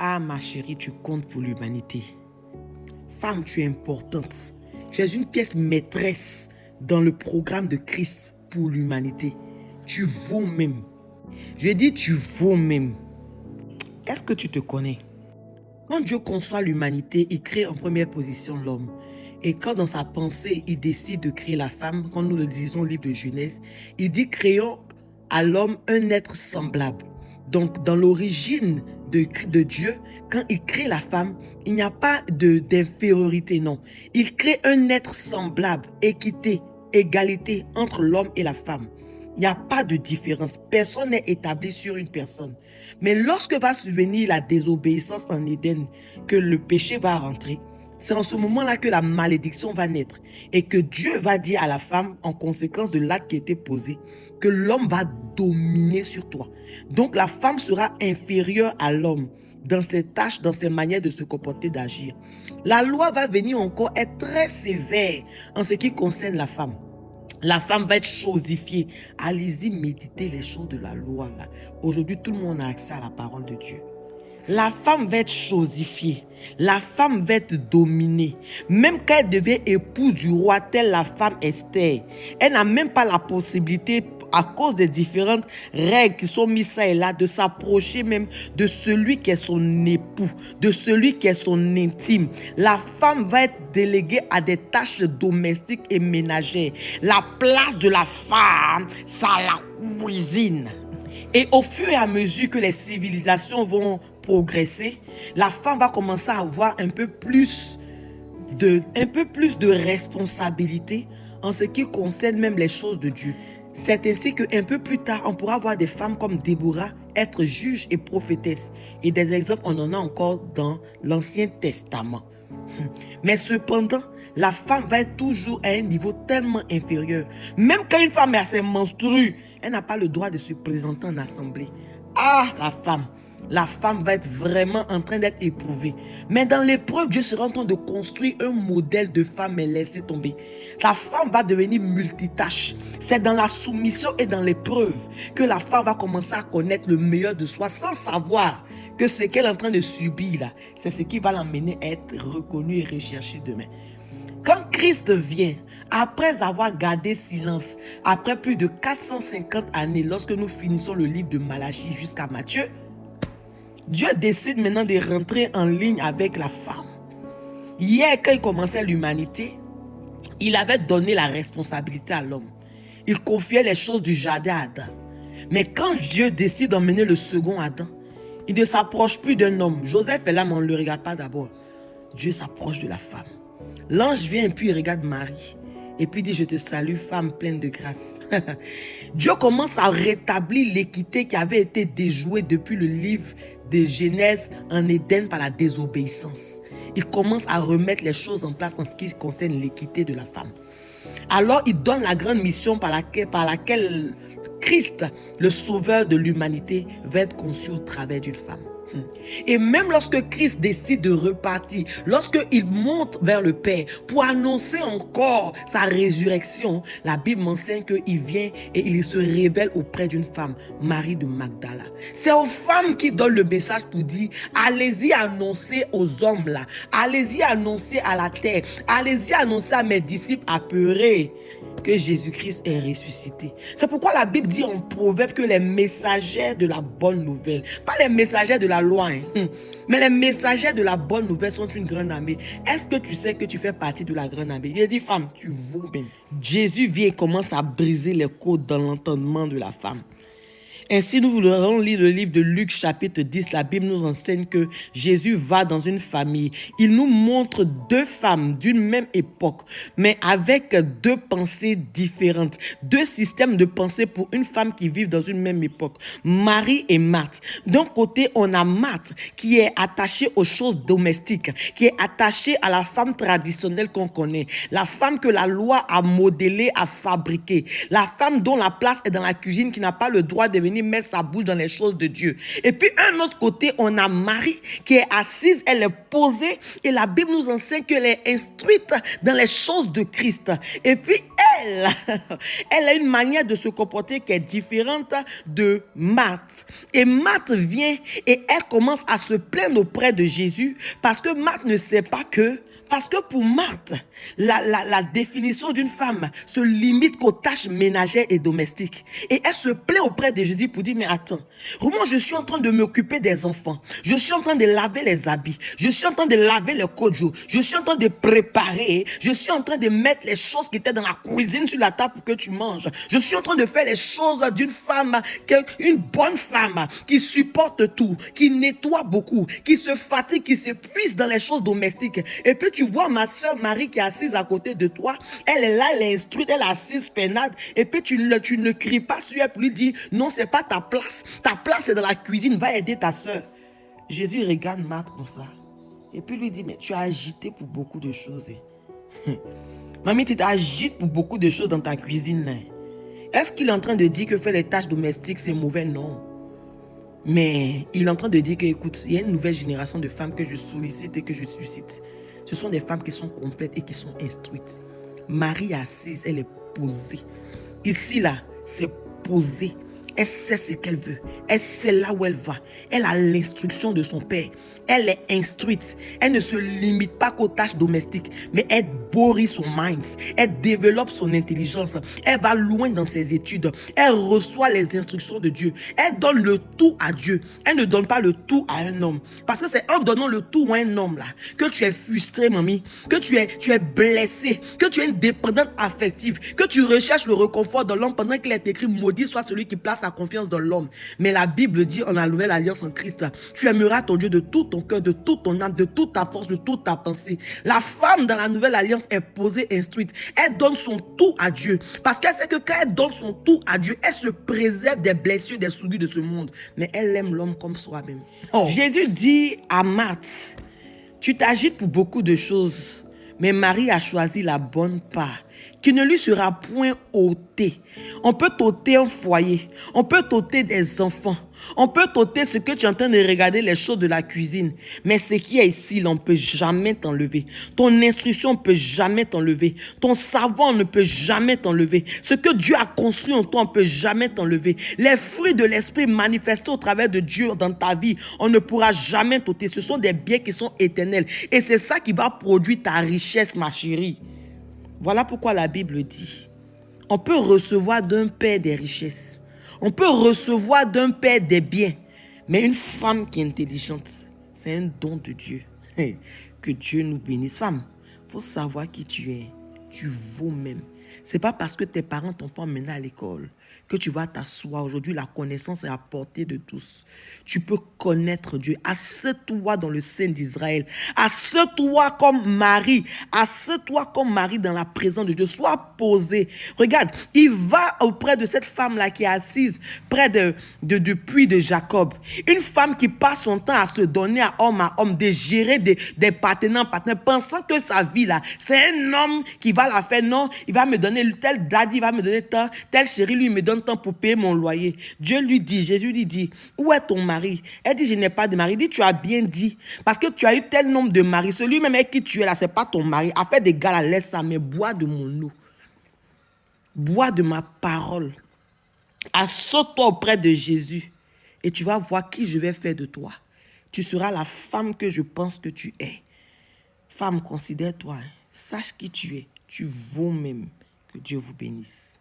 Ah, ma chérie, tu comptes pour l'humanité. Femme, tu es importante. Tu es une pièce maîtresse dans le programme de Christ pour l'humanité. Tu vaux même. Je dis tu vaux même. Est-ce que tu te connais? Quand Dieu conçoit l'humanité, il crée en première position l'homme. Et quand dans sa pensée, il décide de créer la femme, quand nous le disons au livre de Genèse, il dit créons à l'homme un être semblable. Donc, dans l'origine de Dieu, quand il crée la femme, il n'y a pas d'infériorité, non. Il crée un être semblable, équité, égalité entre l'homme et la femme. Il n'y a pas de différence. Personne n'est établi sur une personne. Mais lorsque va survenir la désobéissance en Éden, que le péché va rentrer, c'est en ce moment-là que la malédiction va naître et que Dieu va dire à la femme, en conséquence de l'acte qui a été posé, que l'homme va dominer sur toi. Donc la femme sera inférieure à l'homme dans ses tâches, dans ses manières de se comporter, d'agir. La loi va venir encore être très sévère en ce qui concerne la femme. La femme va être chosifiée. Allez-y, méditez les choses de la loi. Aujourd'hui, tout le monde a accès à la parole de Dieu. La femme va être chosifiée. La femme va être dominée. Même quand elle devient épouse du roi, telle la femme Esther, elle n'a même pas la possibilité, à cause des différentes règles qui sont mises ça et là, de s'approcher même de celui qui est son époux, de celui qui est son intime. La femme va être déléguée à des tâches domestiques et ménagères. La place de la femme, c'est la cuisine. Et au fur et à mesure que les civilisations vont progresser, la femme va commencer à avoir un peu plus de responsabilité en ce qui concerne même les choses de Dieu. C'est ainsi qu'un peu plus tard, on pourra voir des femmes comme Déborah être juge et prophétesse. Et des exemples, on en a encore dans l'Ancien Testament. Mais cependant, la femme va être toujours à un niveau tellement inférieur. Même quand une femme est assez menstruée, elle n'a pas le droit de se présenter en assemblée. Ah, la femme va être vraiment en train d'être éprouvée. Mais dans l'épreuve, Dieu sera en train de construire un modèle de femme et laisser tomber. La femme va devenir multitâche. C'est dans la soumission et dans l'épreuve que la femme va commencer à connaître le meilleur de soi sans savoir que ce qu'elle est en train de subir là, c'est ce qui va l'amener à être reconnue et recherchée demain. Quand Christ vient, après avoir gardé silence, après plus de 450 années, lorsque nous finissons le livre de Malachie jusqu'à Matthieu, Dieu décide maintenant de rentrer en ligne avec la femme. Hier, quand il commençait l'humanité, il avait donné la responsabilité à l'homme. Il confiait les choses du jardin à Adam. Mais quand Dieu décide d'emmener le second Adam, il ne s'approche plus d'un homme. Joseph est là, mais on ne le regarde pas d'abord. Dieu s'approche de la femme. L'ange vient et puis il regarde Marie. Et puis il dit, je te salue, femme pleine de grâce. Dieu commence à rétablir l'équité qui avait été déjouée depuis le livre de Genèse en Éden par la désobéissance. Il commence à remettre les choses en place en ce qui concerne l'équité de la femme. Alors il donne la grande mission par laquelle Christ, le sauveur de l'humanité, va être conçu au travers d'une femme. Et même lorsque Christ décide de repartir, lorsqu'il monte vers le Père pour annoncer encore sa résurrection, la Bible m'enseigne qu'il vient et il se révèle auprès d'une femme, Marie de Magdala. C'est aux femmes qui donnent le message pour dire, allez-y annoncer aux hommes là, allez-y annoncer à la terre, allez-y annoncer à mes disciples apeurés que Jésus-Christ est ressuscité. C'est pourquoi la Bible dit en Proverbe que les messagers de la bonne nouvelle, pas les messagers de la loi, mais les messagers de la bonne nouvelle sont une grande armée. Est-ce que tu sais que tu fais partie de la grande armée? Il dit, femme, tu vaux bien. Jésus vient et commence à briser les côtes dans l'entendement de la femme. Ainsi, nous voulons lire le livre de Luc chapitre 10. La Bible nous enseigne que Jésus va dans une famille. Il nous montre deux femmes d'une même époque, mais avec deux pensées différentes. Deux systèmes de pensée pour une femme qui vit dans une même époque. Marie et Marthe. D'un côté, on a Marthe qui est attachée aux choses domestiques, qui est attachée à la femme traditionnelle qu'on connaît. La femme que la loi a modelée, a fabriquée. La femme dont la place est dans la cuisine, qui n'a pas le droit de venir venir mettre sa bouche dans les choses de Dieu. Et puis, un autre côté, on a Marie qui est assise, elle est posée et la Bible nous enseigne qu'elle est instruite dans les choses de Christ. Et puis, elle, elle a une manière de se comporter qui est différente de Marthe. Et Marthe vient et elle commence à se plaindre auprès de Jésus parce que Marthe ne sait pas que, parce que pour Marthe, la définition d'une femme se limite qu'aux tâches ménagères et domestiques. Et elle se plaint auprès de Jésus pour dire, mais attends, moi je suis en train de m'occuper des enfants, je suis en train de laver les habits, je suis en train de laver le kojo, je suis en train de préparer, je suis en train de mettre les choses qui étaient dans la cuisine sur la table pour que tu manges. Je suis en train de faire les choses d'une femme, une bonne femme qui supporte tout, qui nettoie beaucoup, qui se fatigue, qui s'épuise dans les choses domestiques. Et puis tu vois ma soeur Marie qui est assise à côté de toi, elle est là, elle est instruite, elle est assise peinade, et puis tu ne cries pas sur elle pour lui dire, non, c'est pas ta place est dans la cuisine, va aider ta soeur. Jésus regarde Marthe comme ça, et puis lui dit, mais tu as agité pour beaucoup de choses. Mamie, tu t'agites pour beaucoup de choses dans ta cuisine. Est-ce qu'il est en train de dire que faire les tâches domestiques, c'est mauvais? Non. Mais il est en train de dire que, écoute, il y a une nouvelle génération de femmes que je sollicite et que je suscite. Ce sont des femmes qui sont complètes et qui sont instruites. Marie assise, elle est posée. Ici, là, c'est posé. Elle sait ce qu'elle veut. Elle sait là où elle va. Elle a l'instruction de son père. Elle est instruite. Elle ne se limite pas qu'aux tâches domestiques, mais elle bourrit son mind. Elle développe son intelligence. Elle va loin dans ses études. Elle reçoit les instructions de Dieu. Elle donne le tout à Dieu. Elle ne donne pas le tout à un homme. Parce que c'est en donnant le tout à un homme là que tu es frustré, mamie, que tu es blessé, que tu es une dépendante affective, que tu recherches le réconfort de l'homme pendant qu'il est écrit maudit soit celui qui place sa confiance dans l'homme. Mais la Bible dit en la nouvelle alliance en Christ, tu aimeras ton Dieu de tout ton cœur, de toute ton âme, de toute ta force, de toute ta pensée. La femme dans la nouvelle alliance est posée, instruite. Elle donne son tout à Dieu. Parce qu'elle sait que quand elle donne son tout à Dieu, elle se préserve des blessures, des souillures de ce monde. Mais elle aime l'homme comme soi-même. Oh. Jésus dit à Marthe, tu t'agites pour beaucoup de choses, mais Marie a choisi la bonne part, qui ne lui sera point ôtée. On peut t'ôter un foyer, on peut t'ôter des enfants, on peut t'ôter ce que tu es en train de regarder, les choses de la cuisine. Mais ce qui est ici, on ne peut jamais t'enlever. Ton instruction ne peut jamais t'enlever. Ton savoir ne peut jamais t'enlever. Ce que Dieu a construit en toi, on ne peut jamais t'enlever. Les fruits de l'esprit manifestés au travers de Dieu dans ta vie, on ne pourra jamais t'ôter. Ce sont des biens qui sont éternels. Et c'est ça qui va produire ta richesse, ma chérie. Voilà pourquoi la Bible dit, on peut recevoir d'un père des richesses, on peut recevoir d'un père des biens, mais une femme qui est intelligente, c'est un don de Dieu. Que Dieu nous bénisse. Femme, il faut savoir qui tu es, tu vaux même. Ce n'est pas parce que tes parents t'ont pas emmené à l'école que tu vas t'asseoir. Aujourd'hui, la connaissance est à portée de tous. Tu peux connaître Dieu. Assieds-toi dans le sein d'Israël. Assieds-toi comme Marie. Assieds-toi comme Marie dans la présence de Dieu. Sois posé. Regarde, il va auprès de cette femme-là qui est assise près du puits de Jacob. Une femme qui passe son temps à se donner à homme, de gérer des partenaires, pensant que sa vie là, c'est un homme qui va la faire. Non, il va me donner tel daddy, il va me donner tant, tel chéri, lui, il me donne tant pour payer mon loyer. Dieu lui dit, Jésus lui dit, où est ton mari? Elle dit, je n'ai pas de mari. Il dit, tu as bien dit, parce que tu as eu tel nombre de maris. Celui même avec qui tu es là, c'est pas ton mari. Affaire des gars, laisse ça, mais bois de mon eau. Bois de ma parole. Assois-toi auprès de Jésus et tu vas voir qui je vais faire de toi. Tu seras la femme que je pense que tu es. Femme, considère-toi. Sache qui tu es. Tu vaux même. Que Dieu vous bénisse.